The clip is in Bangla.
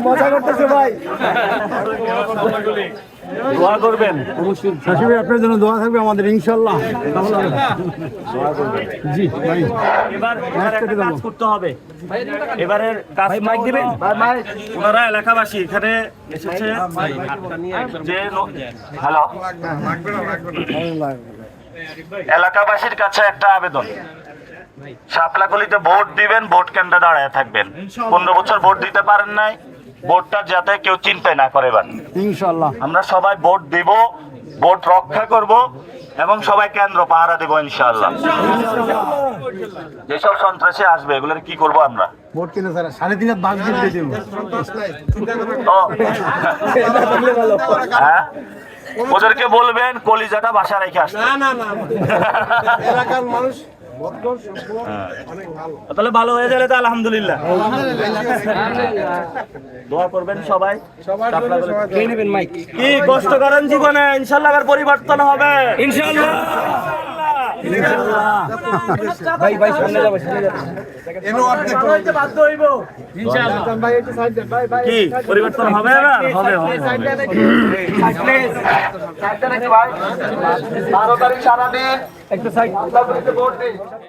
মজা করতেছে ভাই। দোয়া করবেন শাশি ভাই, আপনার জন্য দোয়া থাকবে আমাদের, ইনশাল্লাহ। জি ভাই, এবার একটা কাজ করতে হবে। এবারের কাজ মাইক দিবেন। ওনারা এলাকাবাসী এখানে এসেছে যে হ্যালো, এলাকাবাসীর কাছে একটা আবেদন, শাপলাকলিতে ভোট দিবেন, ভোট কেন্দ্রে দাঁড়ায় থাকবেন। 15 বছর ভোট দিতে পারেন নাই, ভোটটা যাতে কেউ চিন্তাই না করে। এবার ইনশাল্লাহ আমরা সবাই ভোট দিব, ভোট রক্ষা করব এবং সবাই কেন্দ্র পাহারা দেবো ইনশাআল্লাহ। যেসব সন্ত্রাসী আসবে এগুলোর কি করব আমরা? ভোট কিনে স্যার 3.5 বাস দিয়ে দেব। ও, হ্যাঁ, ওদেরকে বলবেন কলিজাটা বাসা রেখে আসতে। এলাকার মানুষ তাহলে ভালো হয়ে গেলে তো আলহামদুলিল্লাহ। দোয়া করবেন সবাই। কি কষ্ট করেন জীবনে, ইনশাল্লাহ আবার পরিবর্তন হবে ইনশাল্লাহ। ভাই ভাই, সামনে যাবো, সামনে যাবো। কি পরিবর্তন হবে? এবার হবে, হবে। 12 তারিখ সারাদিন একটু সাইড